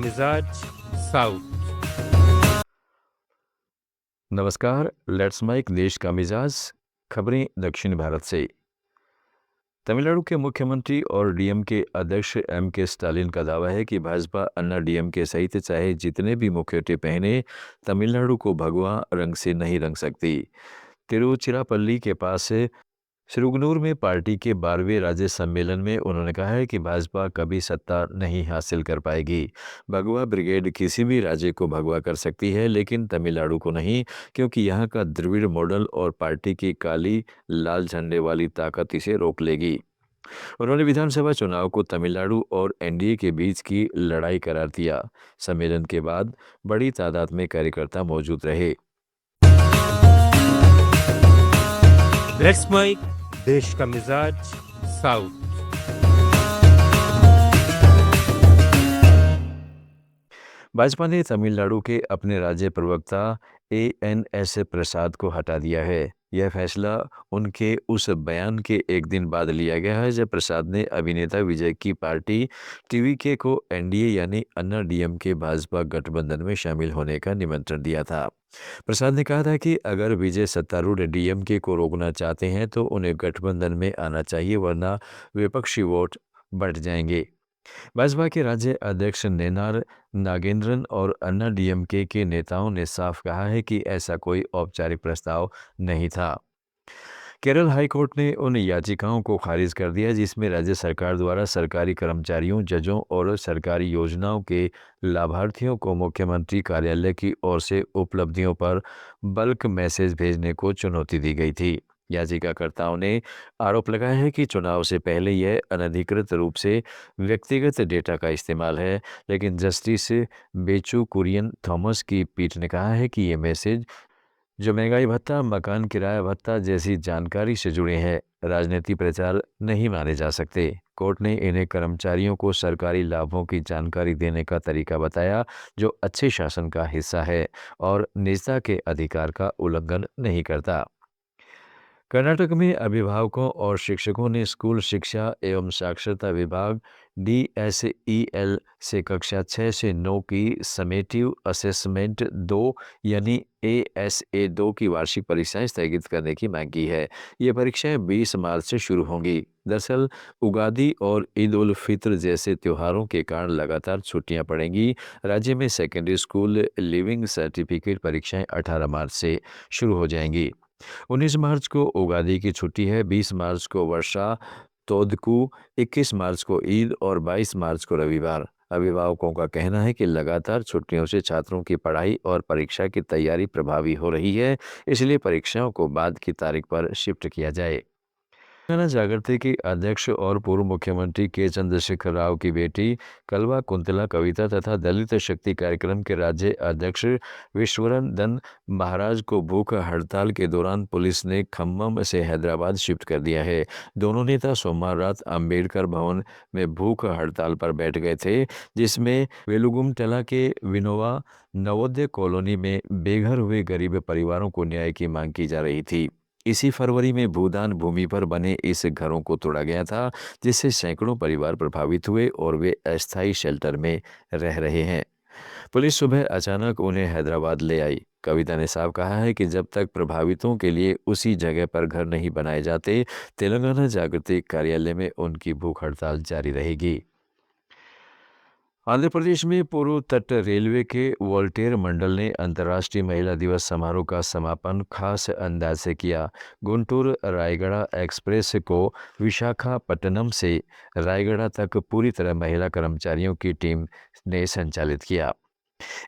मिजाज साउथ। नमस्कार। Let's mic देश का मिजाज। खबरें दक्षिण भारत से। तमिलनाडु के मुख्यमंत्री और डीएमके अध्यक्ष एम.के. स्टालिन का दावा है कि भाजपा अन्ना डीएमके सहित चाहे जितने भी मुखौटे पहने, तमिलनाडु को भगवा रंग से नहीं रंग सकती। तिरुचिरापल्ली के पास श्रुगनूर में पार्टी के 12वें राज्य सम्मेलन में उन्होंने कहा है कि भाजपा कभी सत्ता नहीं हासिल कर पाएगी। भगवा ब्रिगेड किसी भी राज्य को भगवा कर सकती है, लेकिन तमिलनाडु को नहीं, क्योंकि यहाँ का द्रविड़ मॉडल और पार्टी की काली लाल झंडे वाली ताकत इसे रोक लेगी। उन्होंने विधानसभा चुनाव को तमिलनाडु और एनडीए के बीच की लड़ाई करार दिया। सम्मेलन के बाद बड़ी तादाद में कार्यकर्ता मौजूद रहे। लेट्स माइक देश का मिजाज साउथ। भाजपा ने तमिलनाडु के अपने राज्य प्रवक्ता एएनएस प्रसाद को हटा दिया है। यह फैसला उनके उस बयान के एक दिन बाद लिया गया है जब प्रसाद ने अभिनेता विजय की पार्टी टीवीके को एनडीए यानी अन्ना डीएमके भाजपा गठबंधन में शामिल होने का निमंत्रण दिया था। प्रसाद ने कहा था कि अगर विजय सत्तारूढ़ डीएमके को रोकना चाहते हैं तो उन्हें गठबंधन में आना चाहिए, वरना विपक्षी वोट बढ़ जाएंगे। भाजपा के राज्य अध्यक्ष नेनार नागेंद्रन और अन्ना डीएमके के नेताओं ने साफ कहा है कि ऐसा कोई औपचारिक प्रस्ताव नहीं था। केरल हाईकोर्ट ने उन याचिकाओं को खारिज कर दिया जिसमें राज्य सरकार द्वारा सरकारी कर्मचारियों, जजों और सरकारी योजनाओं के लाभार्थियों को मुख्यमंत्री कार्यालय की ओर से उपलब्धियों पर बल्क मैसेज भेजने को चुनौती दी गई थी। याचिकाकर्ताओं ने आरोप लगाया है कि चुनाव से पहले यह अनधिकृत रूप से व्यक्तिगत डेटा का इस्तेमाल है, लेकिन जस्टिस बेचू कुरियन थॉमस की पीठ ने कहा है कि ये मैसेज, जो महंगाई भत्ता, मकान किराया भत्ता जैसी जानकारी से जुड़े हैं, राजनीतिक प्रचार नहीं माने जा सकते। कोर्ट ने इन्हें कर्मचारियों को सरकारी लाभों की जानकारी देने का तरीका बताया, जो अच्छे शासन का हिस्सा है और निजता के अधिकार का उल्लंघन नहीं करता। कर्नाटक में अभिभावकों और शिक्षकों ने स्कूल शिक्षा एवं साक्षरता विभाग DSEL से कक्षा 6 से 9 की समेटिव असेसमेंट 2 यानी ASA2 की वार्षिक परीक्षाएं स्थगित करने की मांग की है। ये परीक्षाएं 20 मार्च से शुरू होंगी। दरअसल उगादी और ईद उल फित्र जैसे त्योहारों के कारण लगातार छुट्टियां पड़ेंगी। राज्य में सेकेंडरी स्कूल लिविंग सर्टिफिकेट परीक्षाएं 18 मार्च से शुरू हो जाएंगी। 19 मार्च को उगादी की छुट्टी है, 20 मार्च को वर्षा तोदकू, 21 मार्च को ईद और 22 मार्च को रविवार। अभिभावकों का कहना है कि लगातार छुट्टियों से छात्रों की पढ़ाई और परीक्षा की तैयारी प्रभावी हो रही है, इसलिए परीक्षाओं को बाद की तारीख पर शिफ्ट किया जाए। तेलंगाना जागृति के अध्यक्ष और पूर्व मुख्यमंत्री के चंद्रशेखर राव की बेटी कल्वा कुंतला कविता तथा दलित शक्ति कार्यक्रम के राज्य अध्यक्ष विश्वरंदन महाराज को भूख हड़ताल के दौरान पुलिस ने खम्मम से हैदराबाद शिफ्ट कर दिया है। दोनों नेता सोमवार रात अंबेडकर भवन में भूख हड़ताल पर बैठ गए थे, जिसमें वेलुगुमटला के विनोवा नवोदय कॉलोनी में बेघर हुए गरीब परिवारों को न्याय की मांग की जा रही थी। इसी फरवरी में भूदान भूमि पर बने इस घरों को तोड़ा गया था, जिससे सैकड़ों परिवार प्रभावित हुए और वे अस्थायी शेल्टर में रह रहे हैं। पुलिस सुबह अचानक उन्हें हैदराबाद ले आई। कविता ने साफ कहा है कि जब तक प्रभावितों के लिए उसी जगह पर घर नहीं बनाए जाते, तेलंगाना जागृति कार्यालय में उनकी भूख हड़ताल जारी रहेगी। आंध्र प्रदेश में पूर्व तट रेलवे के वोल्टेर मंडल ने अंतर्राष्ट्रीय महिला दिवस समारोह का समापन खास अंदाज से किया। गुंटूर रायगढ़ एक्सप्रेस को विशाखापट्टनम से रायगढ़ तक पूरी तरह महिला कर्मचारियों की टीम ने संचालित किया।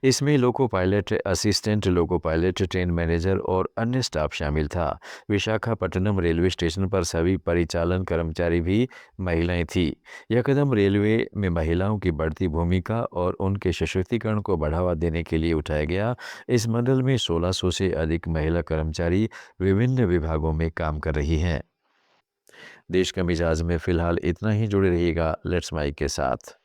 इसमें loco pilot, assistant loco pilot, train manager और अन्य स्टाफ शामिल था। विशाखापट्टनम रेलवे स्टेशन पर सभी परिचालन कर्मचारी भी महिलाएं थीं। यह कदम रेलवे में महिलाओं की बढ़ती भूमिका और उनके सशक्तिकरण को बढ़ावा देने के लिए उठाया गया। इस मंडल में 1600 से अधिक महिला कर्मचारी विभिन्न विभागों में काम कर रही हैं। देश का मिजाज में फिलहाल इतना ही। जुड़े रहिएगा लेट्स माइक के साथ।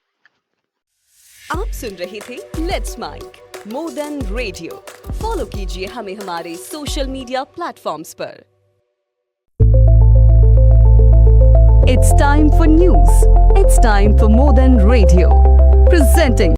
आप सुन रहे थे let's mic more than radio. Follow कीजिए हमें हमारे सोशल मीडिया प्लेटफॉर्म्स पर। It's time for news. It's time for more than radio. Presenting